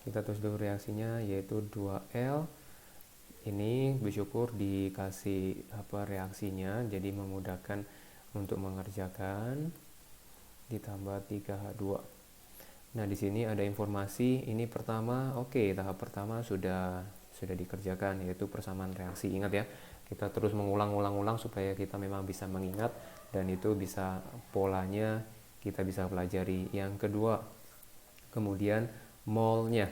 Kita tulis dulu reaksinya, yaitu 2L. Ini bersyukur dikasih reaksinya, jadi memudahkan untuk mengerjakan. Ditambah 3H2. Nah, di sini ada informasi ini pertama. Oke, tahap pertama sudah dikerjakan, yaitu persamaan reaksi. Ingat ya, kita terus mengulang-ulang supaya kita memang bisa mengingat, dan itu bisa polanya kita bisa pelajari. Yang kedua, kemudian molnya.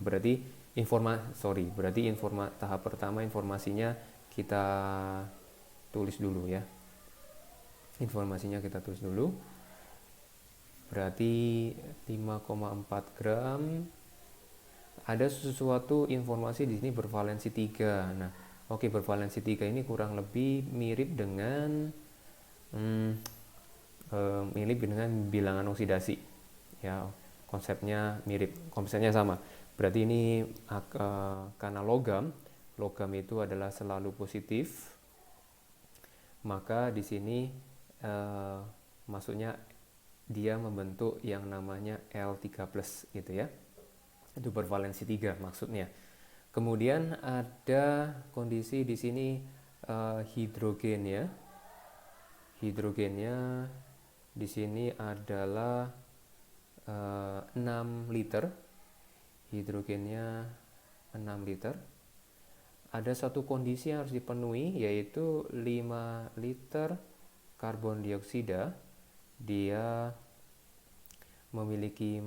berarti tahap pertama informasinya kita tulis dulu ya. Informasinya kita tulis dulu. Berarti 5,4 gram. Ada sesuatu informasi di sini bervalensi 3. Nah, oke, bervalensi 3 ini kurang lebih mirip dengan bilangan oksidasi. Ya, konsepnya mirip, konsepnya sama. Berarti ini karena logam itu adalah selalu positif, maka di sini maksudnya dia membentuk yang namanya L3+ gitu ya. Itu bervalensi 3 maksudnya. Kemudian ada kondisi di sini hidrogen ya. Hidrogennya di sini adalah 6 liter. Hidrogennya 6 liter. Ada satu kondisi yang harus dipenuhi, yaitu 5 liter karbon dioksida. Dia memiliki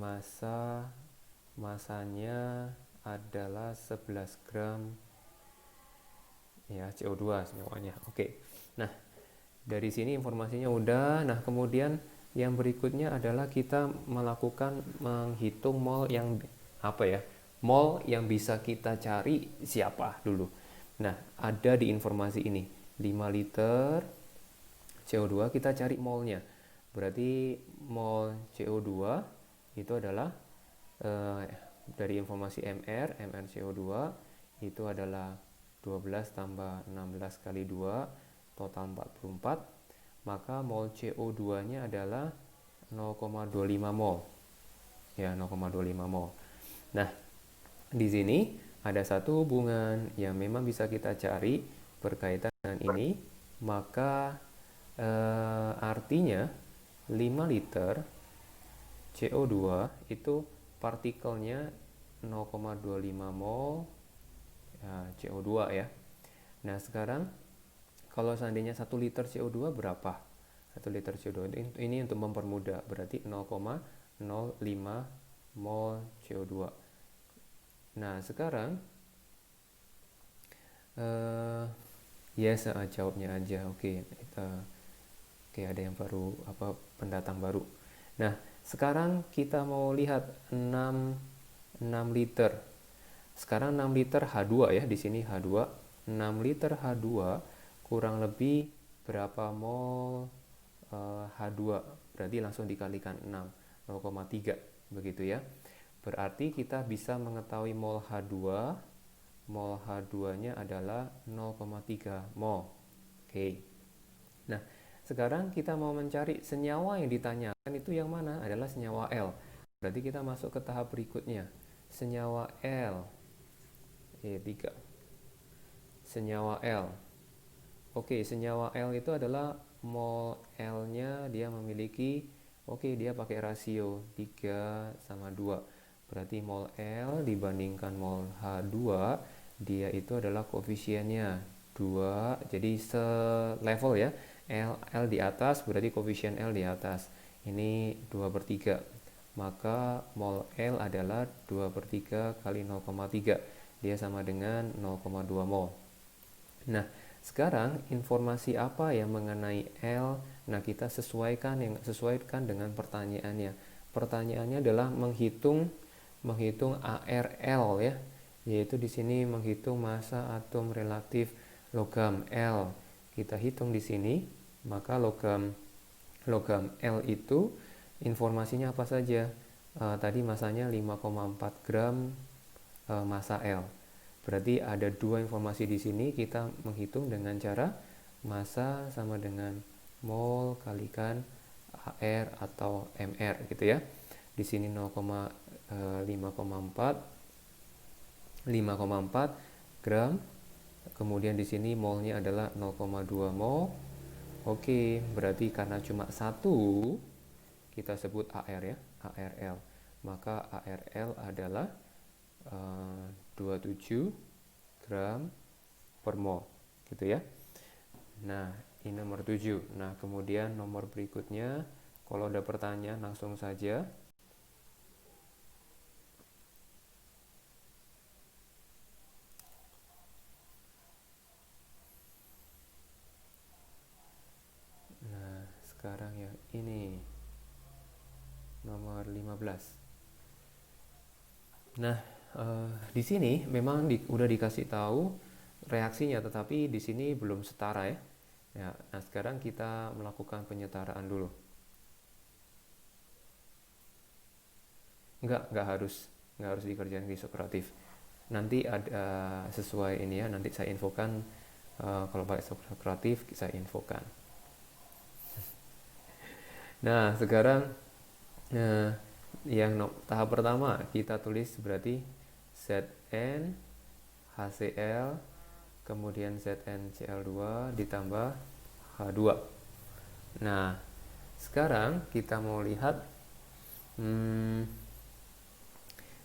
masanya adalah 11 gram ya, CO2 semuanya. Oke. Nah, dari sini informasinya udah. Nah, kemudian yang berikutnya adalah kita menghitung mol yang mol yang bisa kita cari siapa dulu. Nah, ada di informasi ini 5 liter CO2, kita cari molnya. Berarti mol CO2 itu adalah dari informasi MR CO2 itu adalah 12 tambah 16 kali 2, total 44. Maka mol CO2 nya adalah 0,25 mol. Ya, 0,25 mol. Nah, di sini ada satu hubungan yang memang bisa kita cari berkaitan dengan ini. Maka artinya 5 liter CO2 itu partikelnya 0,25 mol CO2 ya. Nah, sekarang kalau seandainya 1 liter CO2 berapa? 1 liter CO2 ini untuk mempermudah, berarti 0,05 mol CO2. Nah, sekarang jawabnya aja. Oke, ada yang baru, pendatang baru. Nah, sekarang kita mau lihat 6 liter. Sekarang 6 liter H2 ya, di sini H2. 6 liter H2 kurang lebih berapa mol H2? Berarti langsung dikalikan 6, 0,3 begitu ya. Berarti kita bisa mengetahui mol H2. Mol H2-nya adalah 0,3 mol. Oke. Nah, sekarang kita mau mencari senyawa yang ditanyakan itu yang mana? Adalah senyawa L. Berarti kita masuk ke tahap berikutnya. Senyawa L. 3. Senyawa L. Oke, senyawa L itu adalah mol L-nya dia memiliki, dia pakai rasio 3:2. Berarti mol L dibandingkan mol H2, dia itu adalah koefisiennya 2. Jadi selevel ya. L di atas berarti koefisien L di atas. Ini 2/3. Maka mol L adalah 2/3 kali 0,3. Dia sama dengan 0,2 mol. Nah, sekarang informasi apa yang mengenai L? Nah, kita sesuaikan dengan pertanyaannya. Pertanyaannya adalah menghitung ARL ya. Yaitu di sini menghitung massa atom relatif logam L. Kita hitung di sini, maka logam L itu informasinya apa saja? Tadi masanya 5,4 gram massa L. Berarti ada 2 informasi di sini. Kita menghitung dengan cara massa sama dengan mol kalikan AR atau MR gitu ya. Di sini 5,4 5,4 gram. Kemudian di sini molnya adalah 0,2 mol. Oke, berarti karena cuma satu, kita sebut AR ya, ARL. Maka ARL adalah 27 gram per mol, gitu ya. Nah, ini nomor 7. Nah, kemudian nomor berikutnya, kalau ada pertanyaan langsung saja. Nah, sekarang yang ini nomor 15. Nah, di sini memang udah dikasih tahu reaksinya, tetapi di sini belum setara ya. Ya, nah sekarang kita melakukan penyetaraan dulu. Nggak harus dikerjain di Socrative. Nanti ada sesuai ini ya, nanti saya infokan kalau pakai Socrative saya infokan. Nah, sekarang yang tahap pertama kita tulis berarti Zn HCl kemudian ZnCl2 ditambah H2. Nah, sekarang kita mau lihat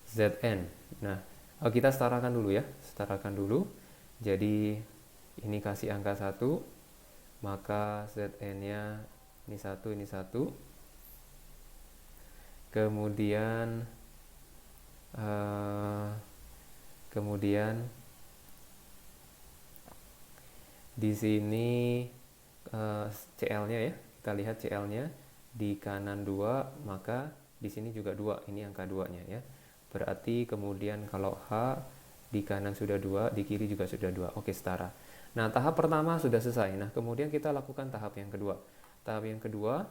Zn. Nah, kita setarakan dulu ya, setarakan dulu. Jadi ini kasih angka 1, maka Zn-nya ini 1, ini 1. Kemudian di sini Cl-nya ya, kita lihat Cl-nya di kanan 2, maka di sini juga 2, ini angka 2-nya ya. Berarti kemudian kalau H di kanan sudah 2, di kiri juga sudah 2. Oke, setara. Nah, tahap pertama sudah selesai. Nah, kemudian kita lakukan tahap yang kedua. Tahap yang kedua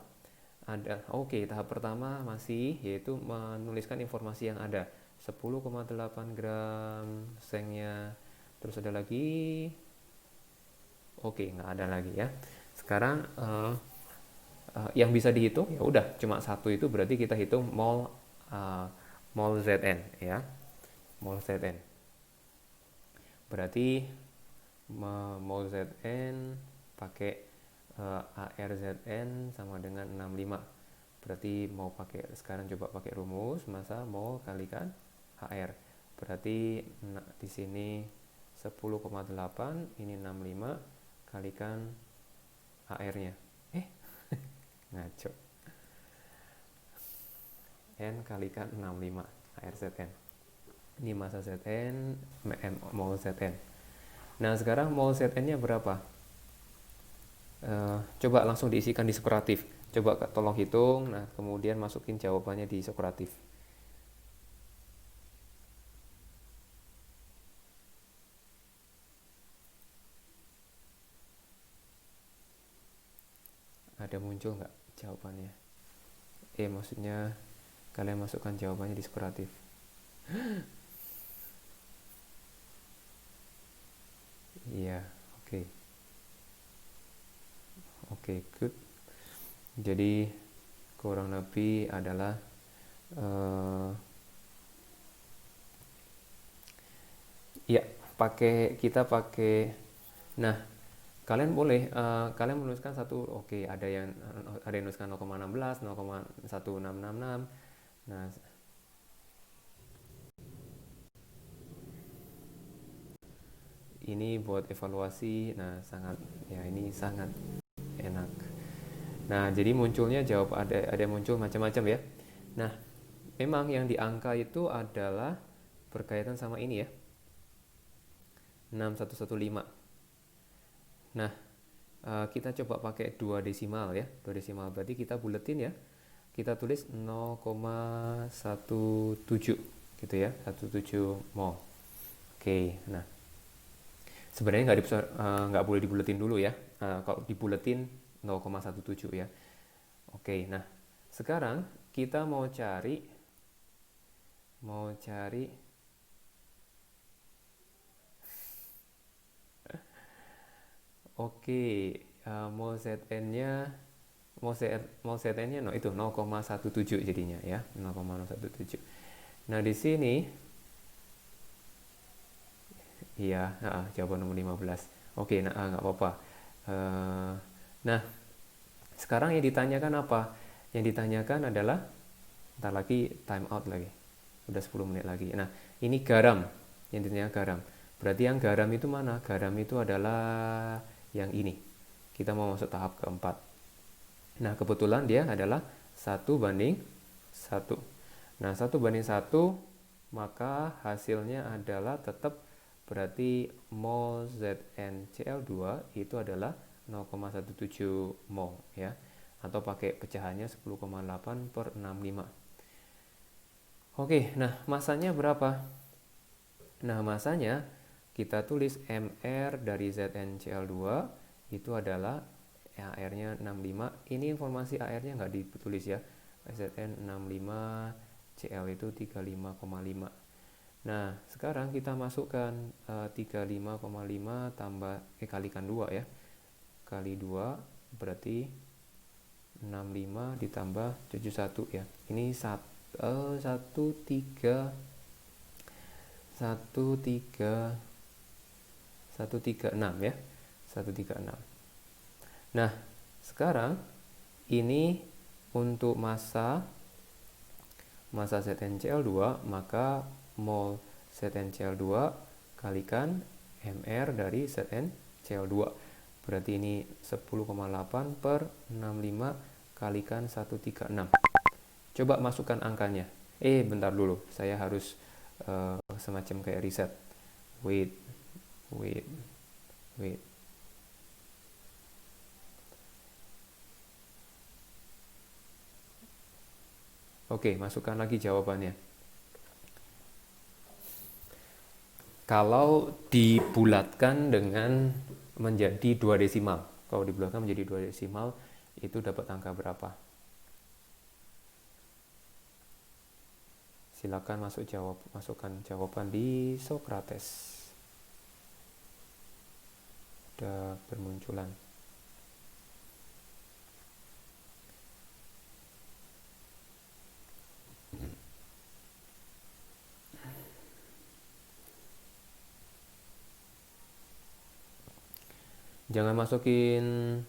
ada, tahap pertama masih yaitu menuliskan informasi yang ada. 10,8 gram sengnya. Terus ada lagi, nggak ada lagi ya. Sekarang yang bisa dihitung ya udah cuma satu, itu berarti kita hitung mol Zn ya, mol Zn. Berarti mol Zn pakai ARZN sama dengan 65. Berarti mau pakai, sekarang coba pakai rumus massa mol kalikan HR. Berarti di sini 10,8, ini 65 kalikan HR-nya. Ngaco. N kalikan 65 HRZN. Ini massa Zn, mol Zn. Nah, sekarang mol Zn-nya berapa? Coba langsung diisikan di Socrative. Coba tolong hitung, nah kemudian masukin jawabannya di Socrative. Ada muncul nggak jawabannya? Maksudnya kalian masukkan jawabannya di Socrative. Iya, oke, good. Jadi kurang lebih adalah kita pakai. Nah, kalian boleh kalian menuliskan satu, ada yang menuliskan 0,16, 0,1666. Nah, ini buat evaluasi. Nah, ini sangat enak. Nah, jadi munculnya ada muncul macam-macam ya. Nah, memang yang di angka itu adalah berkaitan sama ini ya, 6115. Nah, kita coba pakai 2 desimal ya, 2 desimal berarti kita buletin ya, kita tulis 0,17 gitu ya, 17 mol. Nah sebenarnya nggak boleh dibuletin dulu ya, kalau dibuletin 0,17 ya. Nah sekarang kita mau cari mol Zn-nya itu 0,17 jadinya ya, 0,017. Nah di sini Iya, jawaban nomor 15. Oke, nah nggak apa-apa. Eh, nah, sekarang yang ditanyakan apa? Yang ditanyakan adalah, ntar lagi time out lagi. Udah 10 menit lagi. Nah, ini garam. Yang ditanyakan garam. Berarti yang garam itu mana? Garam itu adalah yang ini. Kita mau masuk tahap keempat. Nah, kebetulan dia adalah 1:1. Nah, 1:1, maka hasilnya adalah tetap berarti mol ZnCl2 itu adalah 0,17 mol ya. Atau pakai pecahannya 10,8/65. Oke, nah masanya berapa? Nah, masanya kita tulis Mr dari ZnCl2 itu adalah AR-nya 65. Ini informasi AR-nya nggak ditulis ya. Zn 65, Cl itu 35,5. Nah, sekarang kita masukkan 35,5 tambah kalikan 2 ya. Kali 2 berarti 65 ditambah 71 ya. Ini 136 ya. 136. Nah, sekarang ini untuk massa ZnCl2, maka mol ZnCl2 kalikan Mr dari ZnCl2. Berarti ini 10,8/65 kalikan 136. Coba masukkan angkanya. Bentar dulu. Saya harus semacam kayak riset. Wait. Oke, masukkan lagi jawabannya. Kalau dibulatkan dengan menjadi 2 desimal. Kalau dibulatkan menjadi 2 desimal, itu dapat angka berapa? Silakan masukkan jawaban di Socrates. Udah bermunculan. Jangan masukin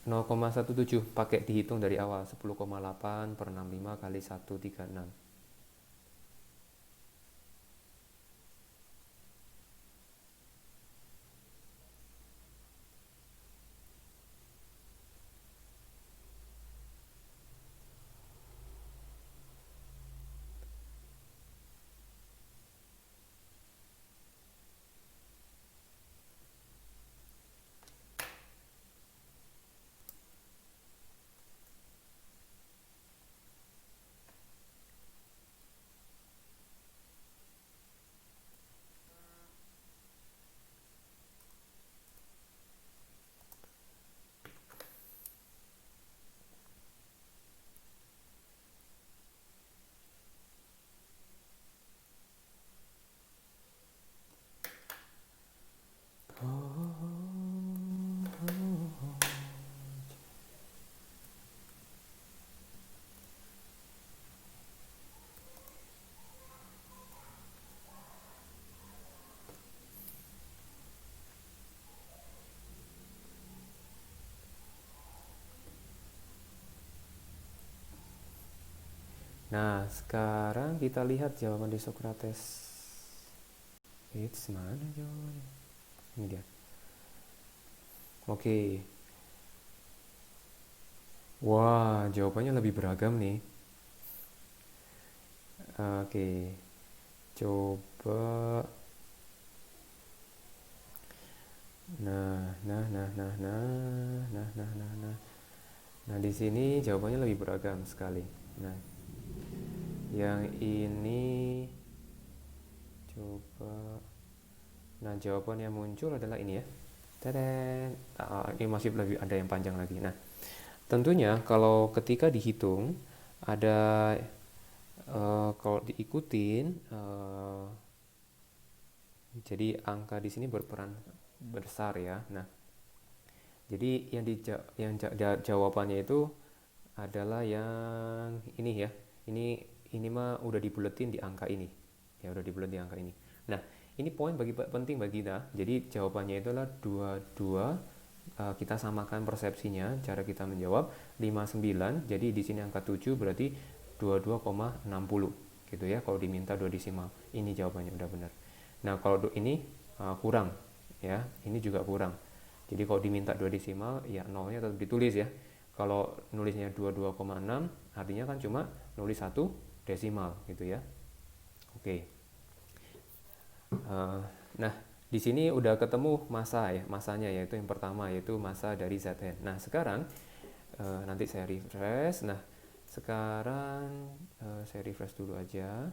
0,17, pakai dihitung dari awal. 10,8/65 kali 136. Nah, sekarang kita lihat jawaban di Socrates. It's mana jawabannya? Ini dia. Oke. Wah, jawabannya lebih beragam nih. Oke. Coba. Nah, di sini jawabannya lebih beragam sekali. Nah, yang ini coba. Nah, jawaban yang muncul adalah ini ya. Tadang. Ini masih lebih ada yang panjang lagi. Nah, tentunya kalau ketika dihitung ada kalau diikutin jadi angka di sini berperan besar ya. Nah, jadi jawabannya itu adalah yang ini ya. Ini mah udah dibuletin di angka ini. Ya, udah dibuletin di angka ini. Nah, ini poin penting bagi kita. Jadi jawabannya itu adalah 22. Kita samakan persepsinya, cara kita menjawab 59. Jadi di sini angka 7 berarti 22,60 gitu ya. Kalau diminta 2 desimal, ini jawabannya udah benar. Nah, kalau ini kurang ya, ini juga kurang. Jadi kalau diminta 2 desimal, ya nolnya tetap ditulis ya. Kalau nulisnya 22,6, artinya kan cuma nulis 1 desimal gitu ya. Oke. Nah, di sini udah ketemu masa ya, masanya yaitu yang pertama yaitu masa dari Zn. Nah, sekarang nanti saya refresh. Nah, sekarang saya refresh dulu aja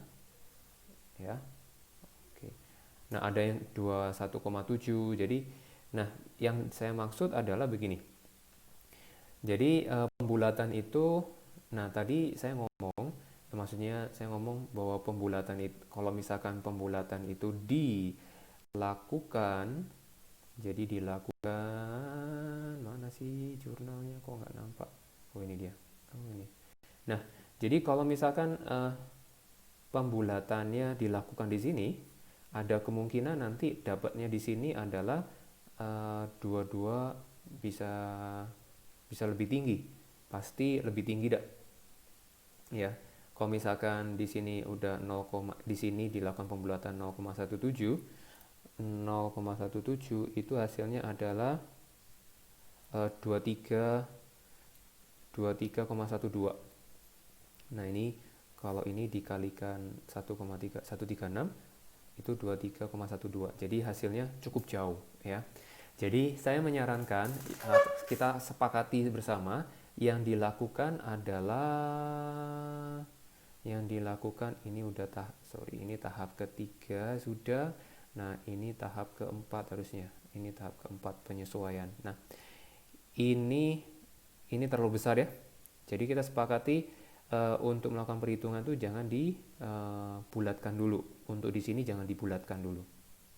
ya. Oke. Nah, ada yang 21,7. Jadi, nah, yang saya maksud adalah begini. Jadi pembulatan itu, nah tadi saya ngomong, maksudnya saya ngomong bahwa pembulatan itu, kalau misalkan pembulatan itu dilakukan, jadi dilakukan, mana sih jurnalnya kok nggak nampak? Oh ini dia. Oh ini. Nah, jadi kalau misalkan pembulatannya dilakukan di sini, ada kemungkinan nanti dapatnya di sini adalah 22 bisa bisa lebih tinggi, pasti lebih tinggi dah ya. Kalau misalkan di sini udah 0, di sini dilakukan pembulatan 0,17 itu hasilnya adalah 23 23,12. Nah, ini kalau ini dikalikan 1,136 itu 23,12. Jadi hasilnya cukup jauh ya. Jadi saya menyarankan kita sepakati bersama yang dilakukan adalah ini udah ini tahap ketiga sudah. Nah, ini tahap keempat harusnya. Ini tahap keempat penyesuaian. Nah, ini terlalu besar ya. Jadi kita sepakati untuk melakukan perhitungan itu jangan dibulatkan dulu. Untuk di sini jangan dibulatkan dulu.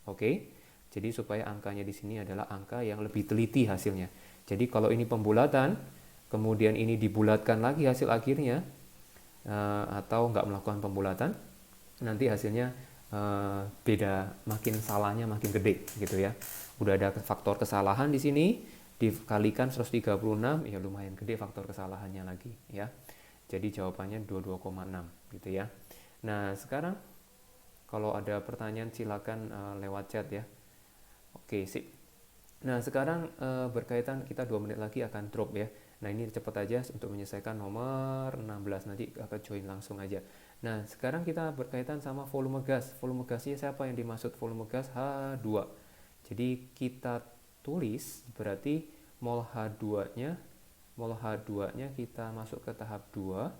Oke? Jadi supaya angkanya di sini adalah angka yang lebih teliti hasilnya. Jadi kalau ini pembulatan, kemudian ini dibulatkan lagi hasil akhirnya, atau nggak melakukan pembulatan, nanti hasilnya beda, makin salahnya makin gede gitu ya. Udah ada faktor kesalahan di sini, dikalikan 136, ya lumayan gede faktor kesalahannya lagi ya. Jadi jawabannya 22,6 gitu ya. Nah, sekarang kalau ada pertanyaan silakan lewat chat ya. Oke, sip. Nah, sekarang berkaitan, kita 2 menit lagi akan drop ya. Nah, ini cepat aja untuk menyelesaikan nomor 16, nanti akan join langsung aja. Nah, sekarang kita berkaitan sama volume gas. Volume gasnya siapa yang dimaksud volume gas? H2. Jadi kita tulis berarti mol H2-nya kita masuk ke tahap 2.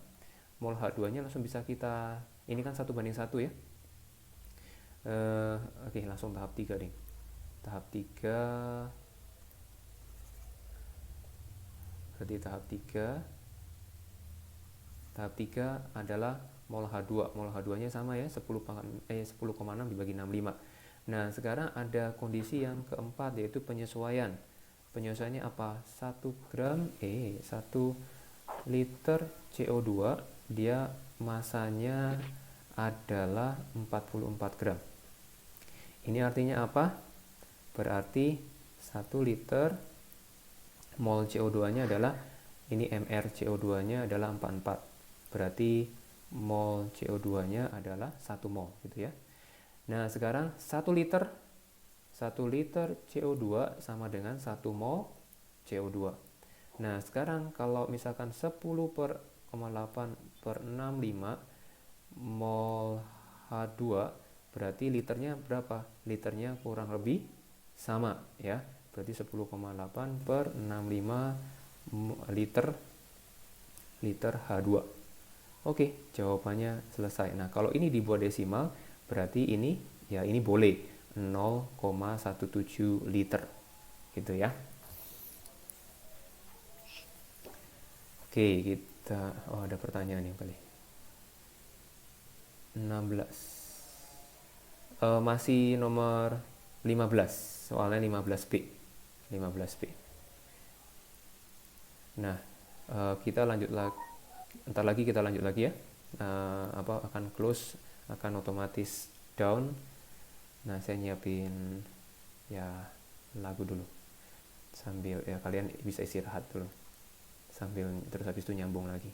Mol H2-nya langsung bisa kita, ini kan 1:1 ya. Oke, langsung tahap 3 deh. Tahap 3 berarti tahap 3 adalah mol H2. Mol H2-nya sama ya, 10,6 dibagi 65. Nah, sekarang ada kondisi yang keempat yaitu penyesuaian. Penyesuaiannya apa? 1 liter CO2 dia masanya adalah 44 gram. Ini artinya apa? Berarti 1 liter mol CO2-nya adalah, ini mR CO2-nya adalah 44. Berarti mol CO2-nya adalah 1 mol gitu ya. Nah, sekarang 1 liter CO2 sama dengan 1 mol CO2. Nah, sekarang kalau misalkan 10/8/65 mol H2, berarti liternya berapa? Liternya kurang lebih sama ya. Berarti 10,8/65 liter H2. Oke, jawabannya selesai. Nah, kalau ini dibuat desimal, berarti ini boleh 0,17 liter gitu ya. Oke, kita ada pertanyaan nih kali. 16. Masih nomor 15, soalnya 15B. Nah, kita lanjut lagi. Ntar lagi kita lanjut lagi ya. Akan close, akan otomatis down. Nah, saya nyiapin ya lagu dulu sambil ya kalian bisa istirahat dulu sambil terus habis itu nyambung lagi.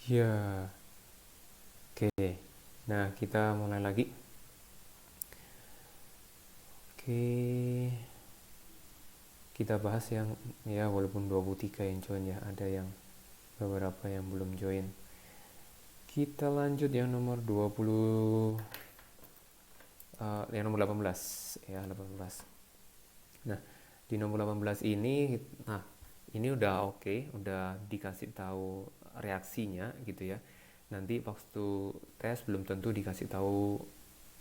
Ya, oke. Nah, kita mulai lagi. Oke, kita bahas yang ya walaupun 23 yang join ya, ada yang beberapa yang belum join. Kita lanjut yang nomor 20 yang nomor 18 ya, 18. Nah, di nomor 18 ini ini udah oke, udah dikasih tahu reaksinya gitu ya. Nanti waktu tes belum tentu dikasih tahu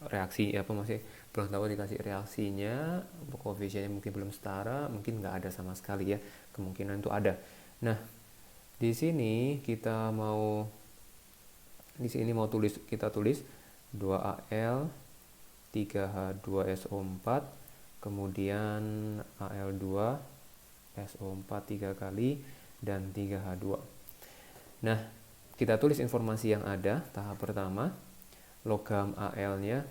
reaksi apa masih belum tahu dikasih reaksinya, koefisiennya mungkin belum setara, mungkin nggak ada sama sekali ya, kemungkinan itu ada. Nah, di sini kita tulis 2Al 3H2SO4, kemudian Al2SO4 3 kali dan 3H2. Nah, kita tulis informasi yang ada. Tahap pertama, logam Al-nya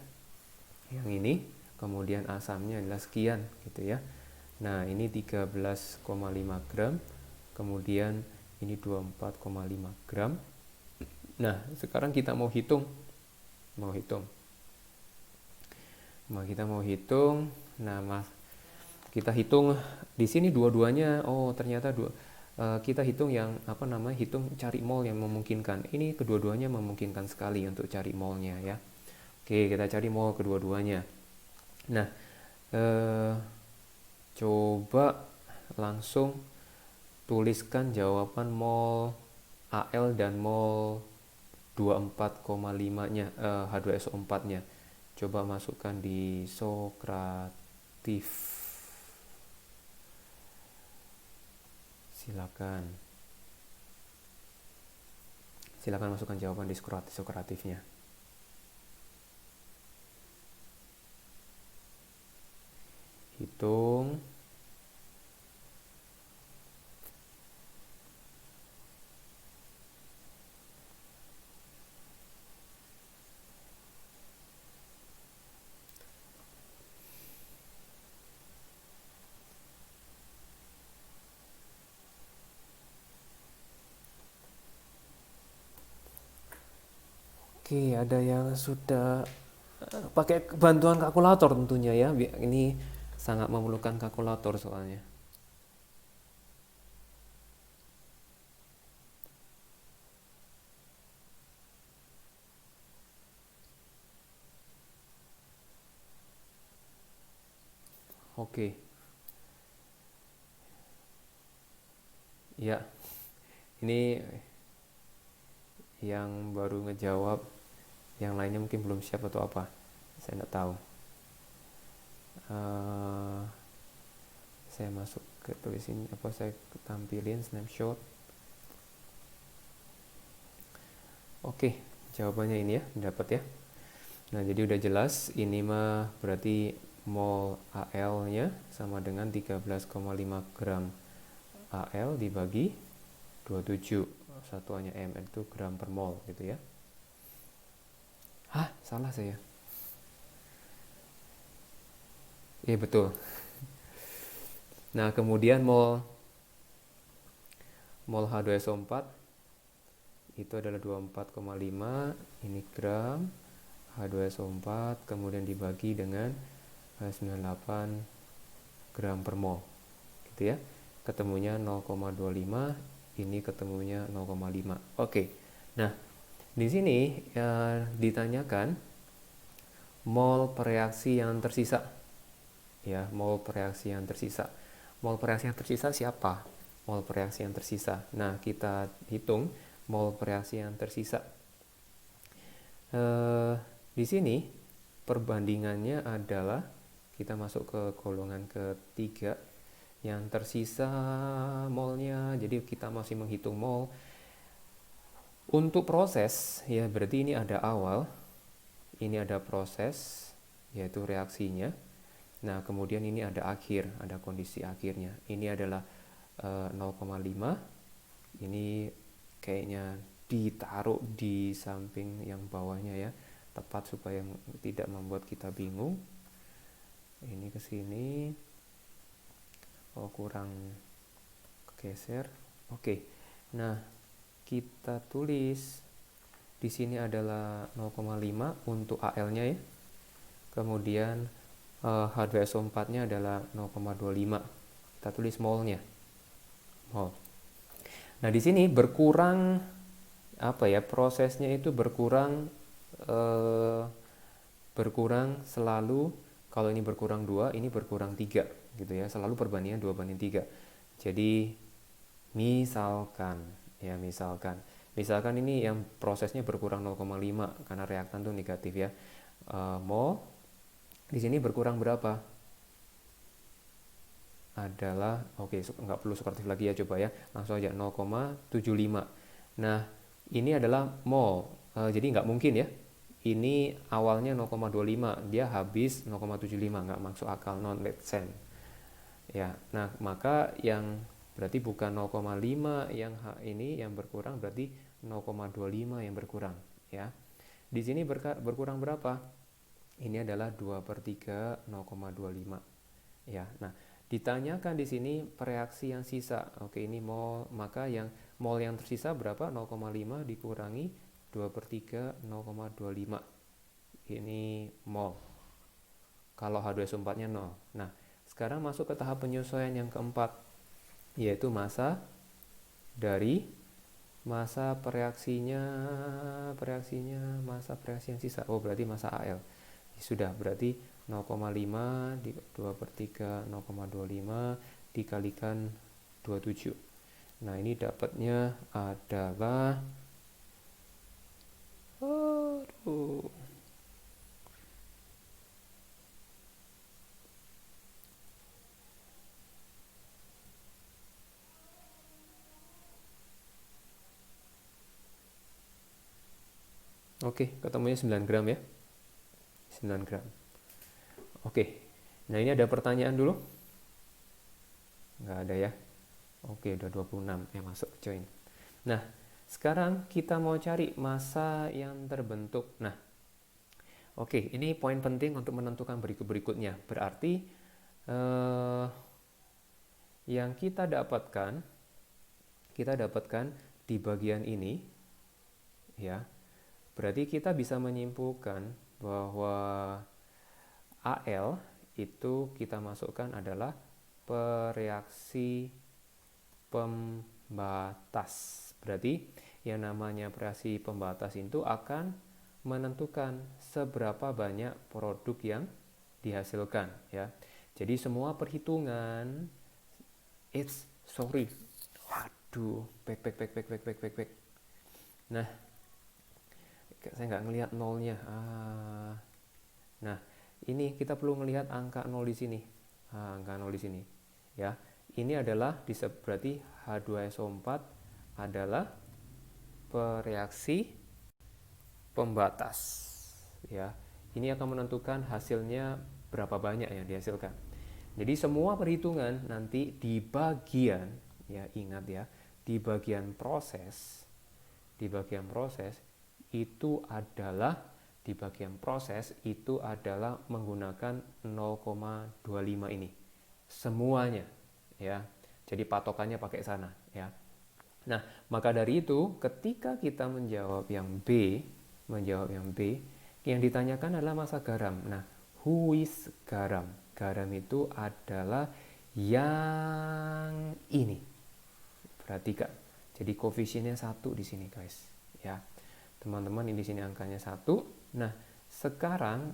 yang ini, kemudian asamnya adalah sekian gitu ya. Nah, ini 13,5 gram, kemudian ini 24,5 gram. Nah, sekarang kita mau hitung. Kita mau hitung. Nah, kita hitung di sini dua-duanya. Oh, ternyata kita hitung yang hitung cari mol yang memungkinkan. Ini kedua-duanya memungkinkan sekali untuk cari molnya ya. Oke, kita cari mol kedua-duanya. Nah, coba langsung tuliskan jawaban mol Al dan mol 24,5-nya H2SO4-nya. Coba masukkan di Sokratif. Silakan masukkan jawaban di Sokratifnya. Hitung. Oke, ada yang sudah pakai bantuan kalkulator tentunya ya. Ini sangat memerlukan kalkulator soalnya. Oke. Ya, ini yang baru ngejawab, yang lainnya mungkin belum siap atau apa, saya nggak tahu. Saya masuk ke tulisin saya tampilin snapshot. Oke, jawabannya ini ya, dapat ya. Nah, jadi udah jelas, ini mah berarti mol Al-nya sama dengan 13,5 gram Al dibagi 27. Satuannya ml itu gram per mol gitu ya. Hah, salah saya. Iya betul. Nah, kemudian mol H2SO4 itu adalah 24,5, ini gram H2SO4, kemudian dibagi dengan 98 gram per mol gitu ya. Ketemunya 0,25, ini ketemunya 0,5. Oke. Nah, di sini ditanyakan mol per reaksi yang tersisa. Ya, mol per reaksi yang tersisa. Mol per reaksi yang tersisa siapa? Mol per reaksi yang tersisa. Nah, kita hitung mol per reaksi yang tersisa. Di sini perbandingannya adalah kita masuk ke golongan ketiga, yang tersisa molnya. Jadi kita masih menghitung mol. Untuk proses ya, berarti ini ada awal, ini ada proses yaitu reaksinya. Nah, kemudian ini ada akhir, ada kondisi akhirnya. Ini adalah 0,5. Ini kayaknya ditaruh di samping yang bawahnya ya, tepat supaya tidak membuat kita bingung. Ini ke sini. Oh, kurang kegeser. Oke. Nah, kita tulis di sini adalah 0,5 untuk AL-nya ya. Kemudian H2SO4-nya adalah 0,25. Kita tulis molnya. Mol. Nah, di sini berkurang prosesnya itu berkurang selalu. Kalau ini berkurang 2, ini berkurang 3 gitu ya. Selalu perbandingan 2:3. Jadi misalkan ini yang prosesnya berkurang 0,5 karena reaktan tuh negatif ya. Mol di sini berkurang berapa? Adalah nggak perlu sukuratif lagi ya, coba ya, langsung aja 0,75. Nah, ini adalah mol. Jadi nggak mungkin ya. Ini awalnya 0,25, dia habis 0,75, nggak masuk akal, non make sense. Ya, nah maka yang berarti bukan 0,5 yang ini yang berkurang, berarti 0,25 yang berkurang ya. Di sini berkurang berapa? Ini adalah 2/3 0,25 ya. Nah, ditanyakan di sini reaksi yang sisa. Oke, ini mol, maka yang mol yang tersisa berapa? 0,5 dikurangi 2/3 0,25. Ini mol. Kalau H2SO4-nya 0. Nah, sekarang masuk ke tahap penyesuaian yang keempat, yaitu masa dari masa masa reaksi yang sisa. Oh, berarti masa AL. Sudah, berarti 0,5 di 2/3 0,25 dikalikan 27. Nah, ini dapatnya adalah Oke, ketemunya 9 gram ya. 9 gram. Oke. Nah, ini ada pertanyaan dulu? Nggak ada ya. Oke, udah 26 yang masuk join. Nah, sekarang kita mau cari massa yang terbentuk. Nah, oke, ini poin penting untuk menentukan berikutnya. Berarti yang kita dapatkan di bagian ini ya. Berarti kita bisa menyimpulkan bahwa AL itu kita masukkan adalah reaksi pembatas. Berarti yang namanya reaksi pembatas itu akan menentukan seberapa banyak produk yang dihasilkan ya. Jadi semua perhitungan back. Nah, saya nggak ngelihat nolnya. Nah, ini kita perlu melihat angka 0 di sini. Angka 0 di sini. Ya, ini adalah berarti H2SO4 adalah reaksi pembatas. Ya, ini akan menentukan hasilnya berapa banyak yang dihasilkan. Jadi semua perhitungan nanti di bagian, ya ingat ya, di bagian proses itu adalah menggunakan 0,25 ini semuanya ya. Jadi patokannya pakai sana ya. Nah, maka dari itu ketika kita menjawab yang B, yang ditanyakan adalah massa garam. Nah, who is garam? Garam itu adalah yang ini. Perhatikan. Jadi koefisiennya 1 di sini, guys. Ya. Teman-teman, ini di sini angkanya 1. Nah, sekarang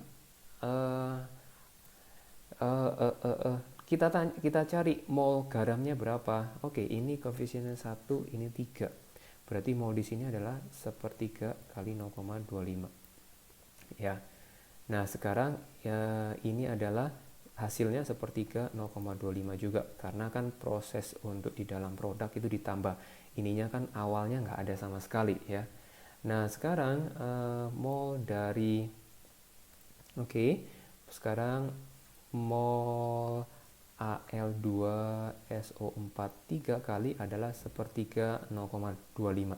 kita cari mol garamnya berapa. Oke, ini koefisiennya 1, ini 3. Berarti mol di sini adalah 1/3 kali 0,25. Ya. Nah, sekarang ini adalah hasilnya 1/3 0,25 juga, karena kan proses untuk di dalam produk itu ditambah. Ininya kan awalnya nggak ada sama sekali ya. Nah, sekarang mol dari sekarang mol Al2SO4 3 kali adalah 1/3 0,25.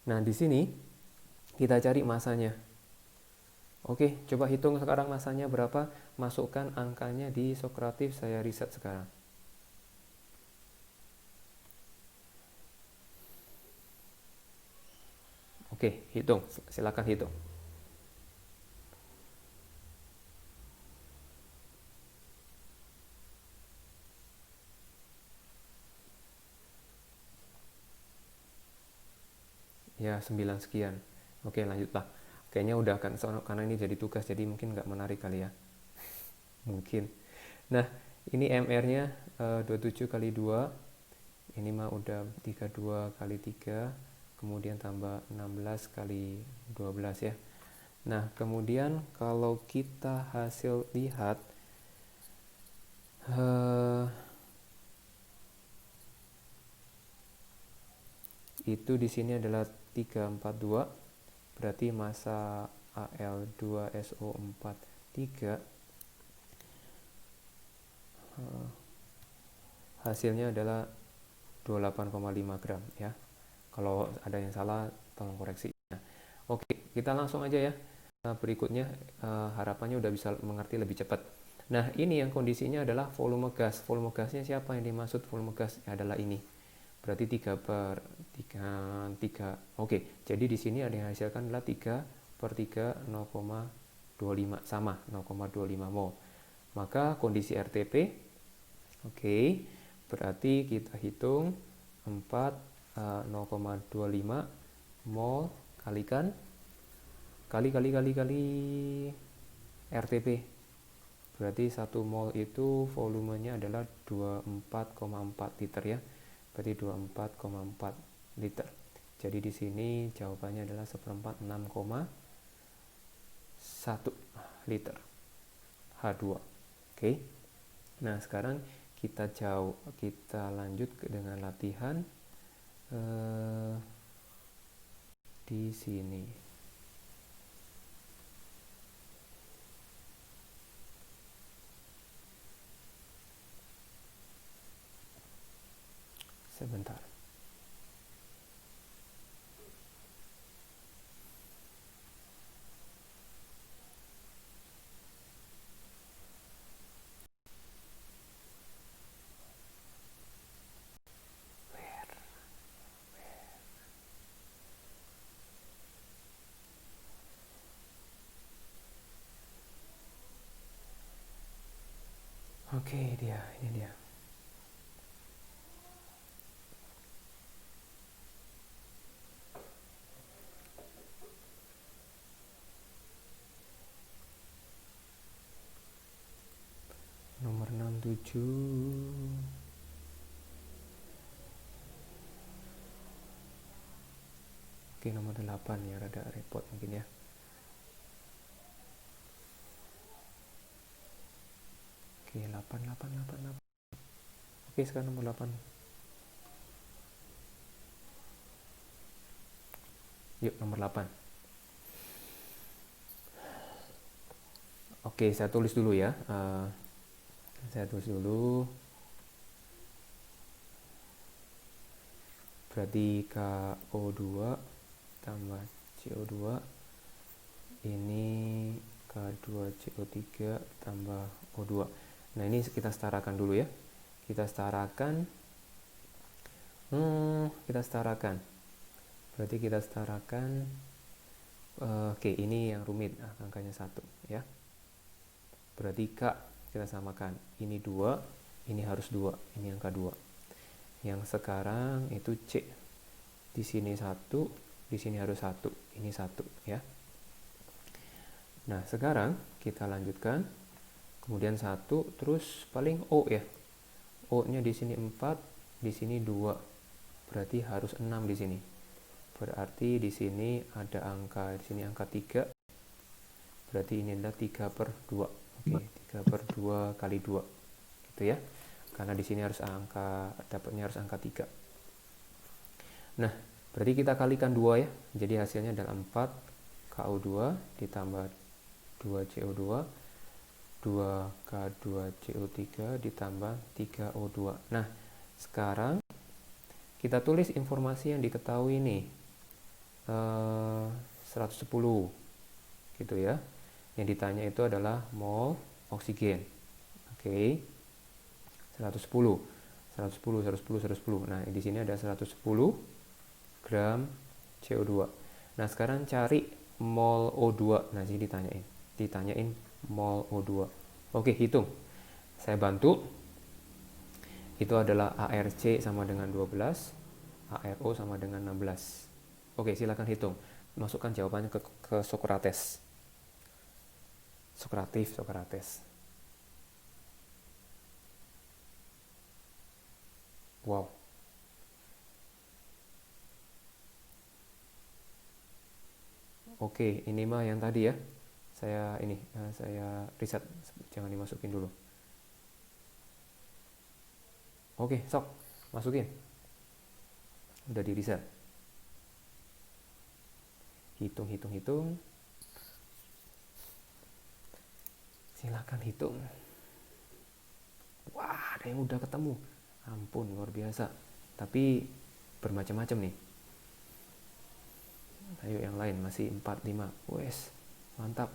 Nah, di sini kita cari masanya. Oke, coba hitung sekarang masanya berapa. Masukkan angkanya di sokuratif, saya riset sekarang. Oke, hitung. Silakan hitung. Ya, 9 sekian. Oke, lanjutlah. Kayaknya udah kan, karena ini jadi tugas, jadi mungkin nggak menarik kali ya. Mungkin. Nah, ini MR-nya 27 kali 2. Ini mah udah 32 kali 3. Kemudian tambah 16 kali 12 ya. Nah, kemudian kalau kita hasil lihat, itu di sini adalah 342, berarti massa Al2SO43 hasilnya adalah 28,5 gram ya. Kalau ada yang salah tolong koreksi. Nah, oke, kita langsung aja ya. Berikutnya harapannya udah bisa mengerti lebih cepat. Nah, ini yang kondisinya adalah volume gas. Volume gasnya siapa yang dimaksud volume gas? Adalah ini. Berarti 3/3. Oke, jadi di sini ada yang hasilkan adalah 3/3 0,25 sama 0,25 mol. Maka kondisi RTP, oke, berarti kita hitung 0,25 mol kalikan kali RTP. Berarti 1 mol itu volumenya adalah 24,4 liter ya. Berarti 24,4 liter. Jadi di sini jawabannya adalah 1/4 6,1 liter H2. Oke. Nah, sekarang kita lanjut dengan latihan di sini. Sebentar. Oke, ini dia. Nomor 67. Oke, nomor 8 ya, rada repot mungkin ya. Oke, 8. Oke, sekarang nomor 8. Yuk, nomor 8. Oke, saya tulis dulu ya. Saya tulis dulu. Berarti KO2 tambah CO2. Ini K2CO3 tambah O2. Nah, ini kita setarakan dulu ya. Kita setarakan. Berarti kita setarakan. Oke, ini yang rumit. Angkanya 1 ya. Berarti K kita samakan. Ini 2, ini harus 2. Ini angka 2. Yang sekarang itu C. Di sini 1, di sini harus 1. Ini 1 ya. Nah, sekarang kita lanjutkan. Kemudian 1, terus paling O ya. O-nya di sini 4, di sini 2. Berarti harus 6 di sini. Berarti di sini ada angka, di sini angka 3. Berarti ini adalah 3/2. Oke, 3/2 kali 2. Gitu ya. Karena di sini harus dapatnya harus angka 3. Nah, berarti kita kalikan 2 ya. Jadi hasilnya adalah 4 KO2 ditambah 2 CO2, 2 K2CO3 ditambah 3 O2. Nah, sekarang kita tulis informasi yang diketahui nih. 110 gitu ya. Yang ditanya itu adalah mol oksigen. Oke. 110. Nah, di sini ada 110 gram CO2. Nah, sekarang cari mol O2. Nah, sini ditanyain mol O2. Oke, hitung. Saya bantu. Itu adalah ARC sama dengan 12, ARO sama dengan 16. Oke, silakan hitung. Masukkan jawabannya ke Socrates. Socrates. Wow. Oke, ini mah yang tadi ya. Saya riset, jangan dimasukin dulu. Oke, sok masukin. Udah di riset. Hitung. Silakan hitung. Wah, ada yang udah ketemu. Ampun, luar biasa. Tapi bermacam-macam nih. Ayo yang lain, masih 4, 5. Wes, mantap.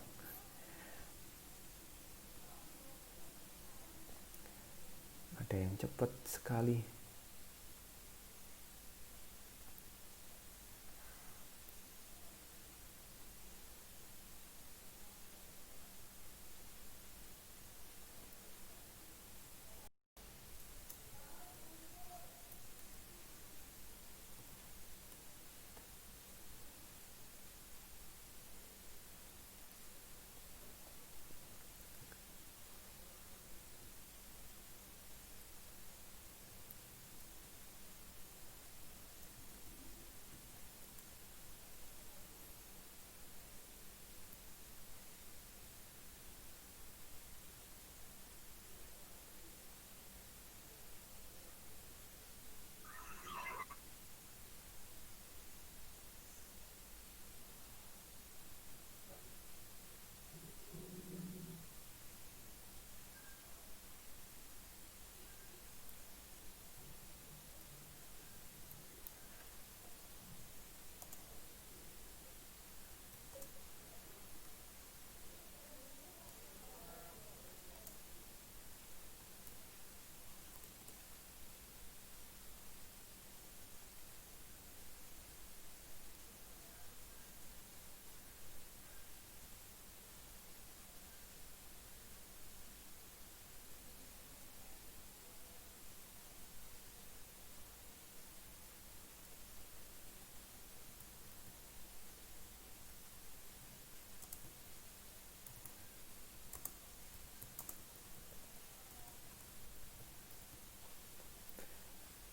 Ada yang cepet sekali.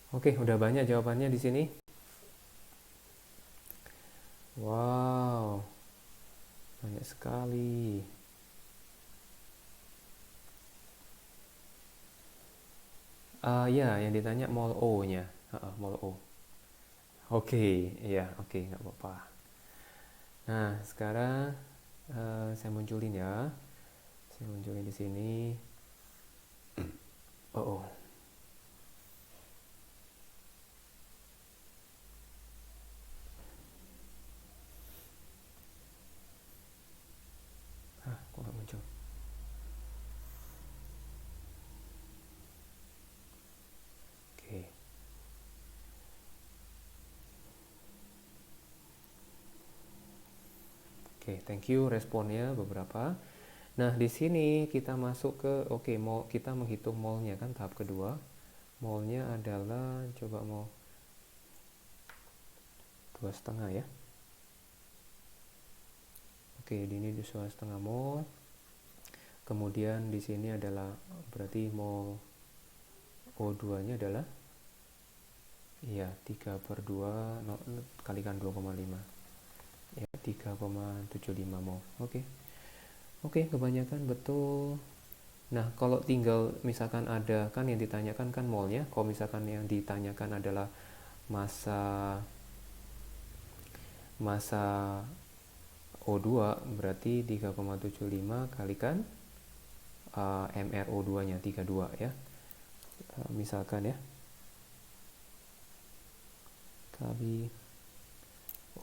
Oke, udah banyak jawabannya di sini. Wow, banyak sekali. Ya, yang ditanya mol O-nya. Mol O. Oke, iya, oke, nggak apa-apa. Nah, sekarang saya munculin ya. Saya munculin di sini. Oh. Kok nggak muncul? Oke. Oke, thank you responnya beberapa. Nah, di sini kita masuk ke mol, kita menghitung molnya kan tahap kedua. Molnya adalah coba mau 2,5 ya. Oke, ini 2,5 mol. Kemudian di sini adalah berarti mol O2-nya adalah 3/2 kalikan 2,5. Ya, 3,75 mol. Oke, kebanyakan betul. Nah, kalau tinggal misalkan ada kan yang ditanyakan kan molnya. Kalau misalkan yang ditanyakan adalah massa O2 berarti 3,75 kalikan MrO2-nya 32 ya. Misalkan ya. Kali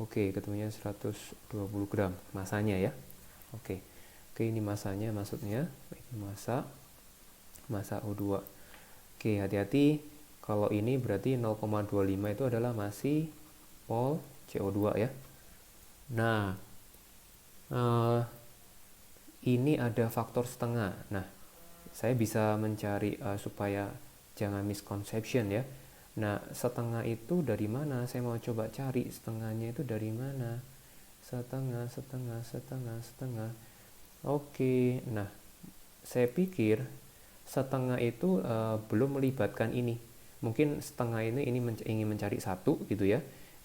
ketemunya 120 gram masanya ya. Oke, ini masanya maksudnya. Ini massa O2. Oke, hati-hati. Kalau ini berarti 0,25 itu adalah masih mol CO2 ya. Nah, eh, ini ada faktor setengah. Nah, saya bisa mencari supaya jangan misconception ya. Nah, setengah itu dari mana? Saya mau coba cari setengahnya itu dari mana. Setengah, setengah, setengah, setengah. Oke, nah saya pikir setengah itu belum melibatkan ini. Mungkin setengah ini ingin mencari satu gitu ya.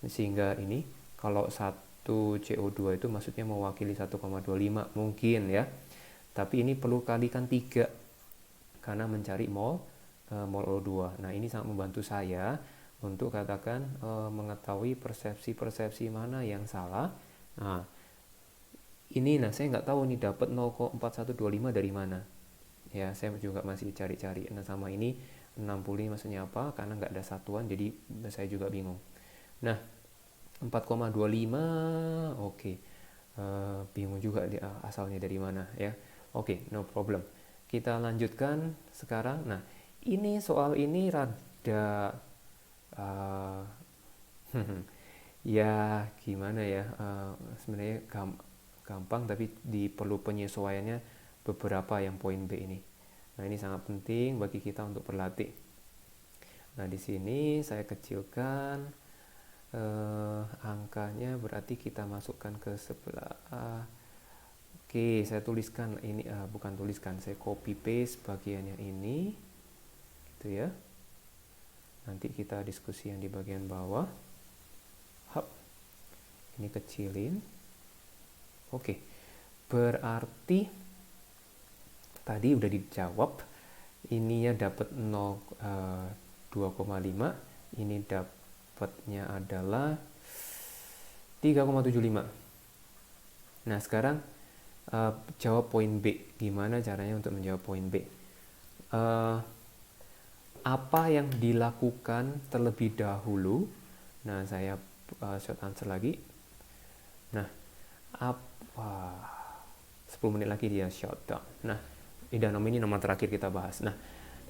Sehingga ini kalau satu CO2 itu maksudnya mewakili 1,25 mungkin ya. Tapi ini perlu kalikan 3 karena mencari mol O2. Nah, ini sangat membantu saya untuk katakan mengetahui persepsi-persepsi mana yang salah. Nah, ini saya nggak tahu nih dapat 0,4125 dari mana. Ya, saya juga masih cari-cari. Nah, sama ini 60 ini maksudnya apa? Karena nggak ada satuan, jadi saya juga bingung. Nah, 4,25, oke. Bingung juga asalnya dari mana ya. Oke, no problem. Kita lanjutkan sekarang. Nah, ini soal ini rada uh, ya gimana ya, sebenarnya gampang tapi perlu penyesuaiannya beberapa yang poin B ini. Nah, ini sangat penting bagi kita untuk berlatih. Nah, di sini saya kecilkan angkanya, berarti kita masukkan ke sebelah Oke, saya tuliskan ini, bukan tuliskan, saya copy paste bagian yang ini gitu ya. Nanti kita diskusi yang di bagian bawah. Hap, ini kecilin. Oke, berarti tadi udah dijawab. Ininya dapat 2,5. Ini dapatnya adalah 3,75. Nah, sekarang jawab poin B. Gimana caranya untuk menjawab poin B? Apa yang dilakukan terlebih dahulu? Nah, saya short answer lagi. Nah, apa 10 menit lagi dia shutdown. Nah, ini nama terakhir kita bahas. Nah,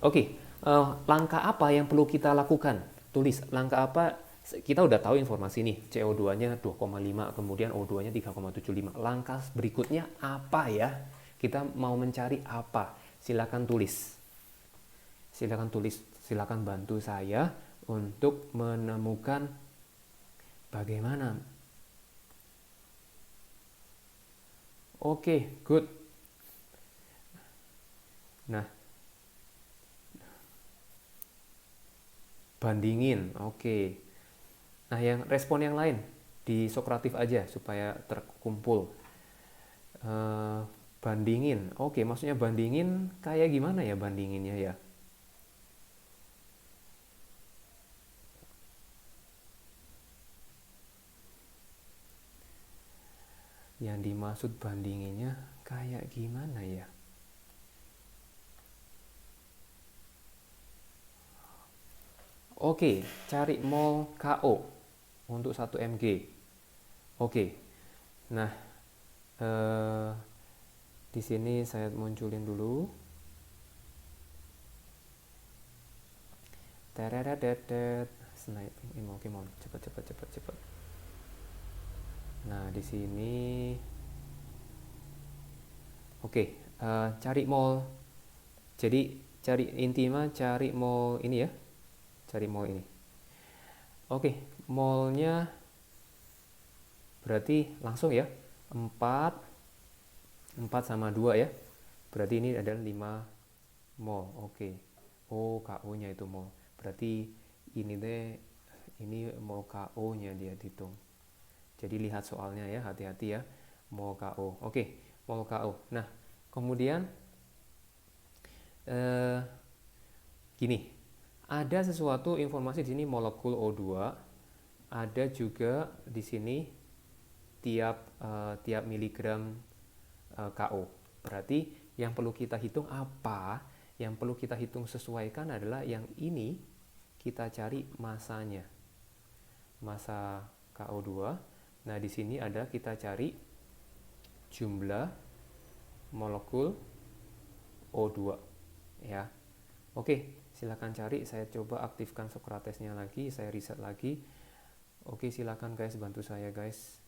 oke, langkah apa yang perlu kita lakukan? Tulis langkah apa. Kita udah tahu informasi nih, CO2-nya 2,5, kemudian O2-nya 3,75. Langkah berikutnya apa ya? Kita mau mencari apa? Silakan tulis. Silakan bantu saya untuk menemukan bagaimana. Oke, good. Nah, bandingin. Oke. Nah, yang respon yang lain di Sokratif aja supaya terkumpul. Bandingin. Oke, maksudnya bandingin kayak gimana ya bandinginnya ya? Yang dimaksud bandinginnya kayak gimana ya? Oke, cari mol KO untuk 1 mg. Oke. Nah, di sini saya munculin dulu. Tereretetet, sniping, oke, cepat. Nah, di sini oke, cari mol. Jadi cari mall ini ya. Cari mall ini. Oke, mallnya berarti langsung ya. 4 sama 2 ya. Berarti ini adalah 5 mall. Oke. Oh, KO-nya itu mall. Berarti ini mall KO-nya dia hitung. Jadi lihat soalnya ya, hati-hati ya. Mall KO. Oke, mall KO. Nah, kemudian gini, ada sesuatu informasi di sini molekul O2, ada juga di sini tiap miligram KO. Berarti yang perlu kita hitung apa? Yang perlu kita hitung sesuaikan adalah yang ini, kita cari masanya. Masa KO2. Nah, di sini ada kita cari jumlah molekul O2 ya. Oke, silakan cari. Saya coba aktifkan Sokratesnya lagi, saya riset lagi. Oke, silakan guys, bantu saya guys.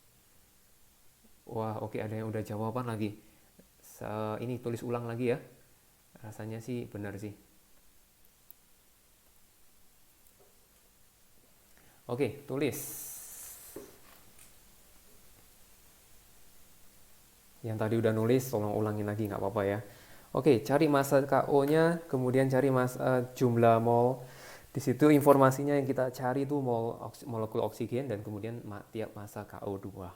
Wah, oke, ada yang udah jawaban lagi. Ini tulis ulang lagi ya. Rasanya sih benar sih. Oke, tulis. Yang tadi udah nulis, tolong ulangin lagi nggak apa-apa ya. Oke, cari massa KO-nya, kemudian cari jumlah mol. Di situ informasinya yang kita cari itu molekul oksigen dan kemudian tiap massa KO2.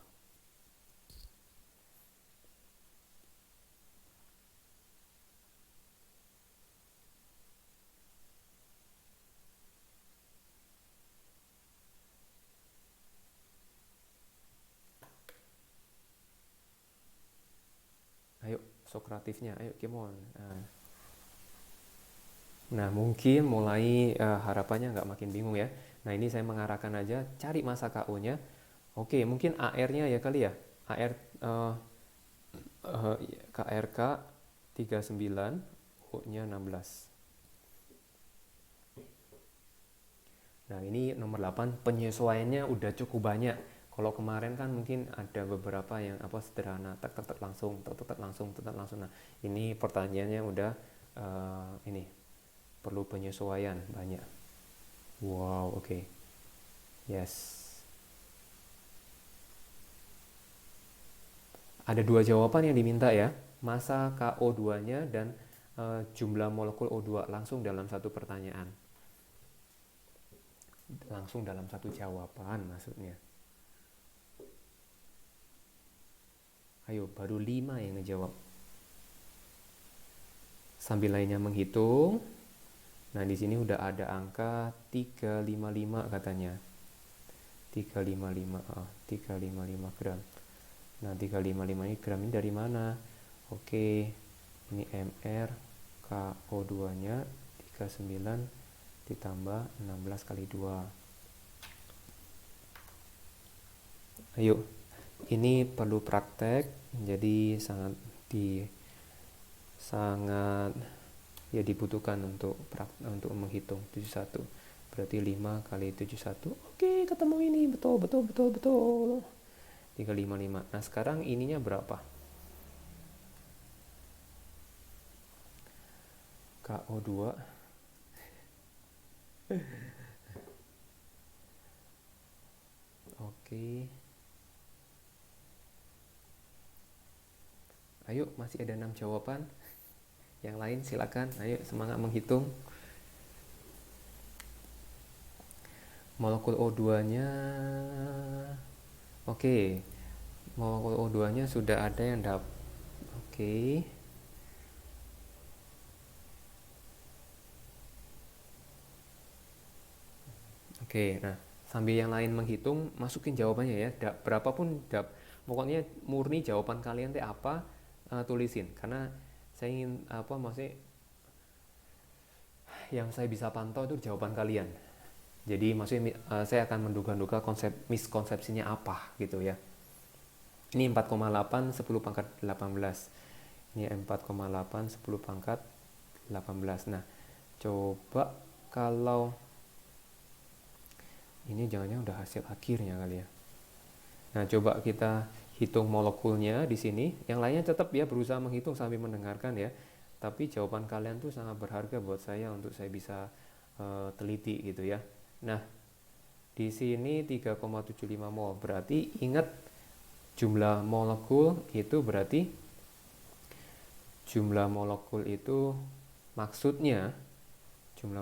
Ayo, Sokratifnya, ayo, come on. Nah, mungkin mulai harapannya nggak makin bingung ya. Nah, ini saya mengarahkan aja, cari massa KO-nya. Oke, mungkin AR-nya ya kali ya. AR uh, KRK 39, O-nya 16. Nah, ini nomor 8, penyesuaiannya udah cukup banyak. Kalau kemarin kan mungkin ada beberapa yang sederhana, tek tek tek langsung, tek tek tek langsung, tek tek langsung. Nah, ini pertanyaannya udah ini perlu penyesuaian banyak. Wow, oke. Yes. Ada dua jawaban yang diminta ya. Massa KO2-nya dan jumlah molekul O2 langsung dalam satu pertanyaan. Langsung dalam satu jawaban maksudnya. Ayo, baru 5 yang ngejawab. Sambil lainnya menghitung. Nah, di sini udah ada angka 355 katanya. 355 gram. Nah, 355 ini gram ini dari mana? Oke, ini MR, KO2-nya 39 ditambah 16 kali 2. Ayo, ini perlu praktek, jadi sangat ya dibutuhkan untuk menghitung 71. Berarti 5 kali 71. Oke, ketemu ini. Betul. 355. Nah, sekarang ininya berapa? KO2. Oke. Ayo, masih ada 6 jawaban. Yang lain silakan. Ayo, semangat menghitung. Molekul O2-nya. Oke. Molekul O2-nya sudah ada yang dapat. Oke. Oke, nah sambil yang lain menghitung, masukin jawabannya ya. Berapapun pokoknya murni jawaban kalian teh apa, tulisin. Karena saya ingin maksudnya yang saya bisa pantau itu jawaban kalian. Jadi maksudnya saya akan menduga-duga miskonsepsinya apa gitu ya. Ini 4,8 10 pangkat 18. Ini 4,8 10 pangkat 18. Nah, coba kalau ini jangan-jangan udah hasil akhirnya kali ya. Nah, coba kita hitung molekulnya di sini. Yang lainnya tetap ya berusaha menghitung sambil mendengarkan ya. Tapi jawaban kalian tuh sangat berharga buat saya untuk saya bisa teliti gitu ya. Nah, di sini 3,75 mol. Berarti ingat jumlah molekul itu berarti maksudnya jumlah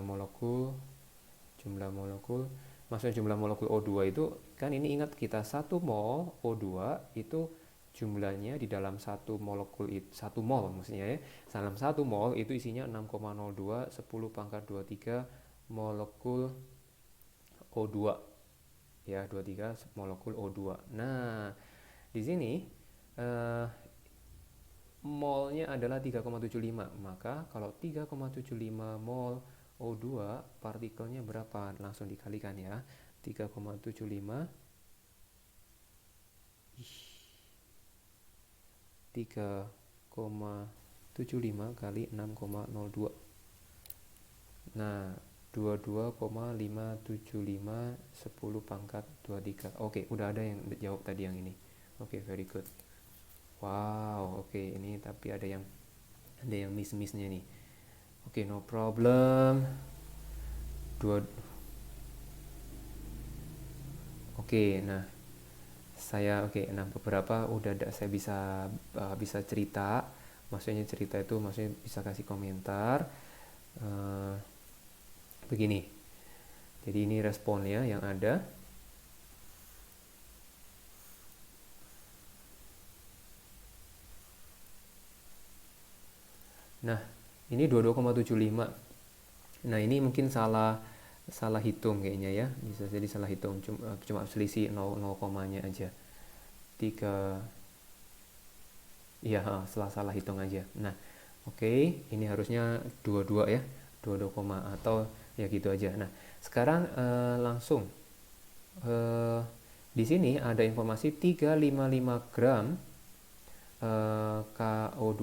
molekul maksudnya jumlah molekul O2 itu kan ini ingat kita 1 mol O2 itu jumlahnya di dalam 1 molekul itu 1 mol maksudnya ya. Dalam 1 mol itu isinya 6,02 10 pangkat 23 molekul O2 ya, 23 molekul O2. Nah, di sini molnya adalah 3,75. Maka kalau 3,75 mol O2 partikelnya berapa? Langsung dikalikan ya. 3,75 kali 6,02. Nah, 22,575 10 pangkat 23. Oke, udah ada yang jawab tadi yang ini. Oke, very good. Wow, oke, ini tapi ada yang miss-missnya nih. Oke, no problem. Dua. Oke, nah nah beberapa udah ada, saya bisa cerita. Maksudnya cerita itu maksudnya bisa kasih komentar. Eh, Begini. Jadi ini responnya yang ada. Nah, ini 22,75. Nah, ini mungkin salah salah hitung kayaknya ya. Bisa jadi salah hitung, cuma selisih 0, komanya aja. 3. Iya, salah salah hitung aja. Nah, oke, ini harusnya 22 ya. 22 koma atau ya gitu aja. Nah, sekarang langsung eh, di sini ada informasi 355 gram KO2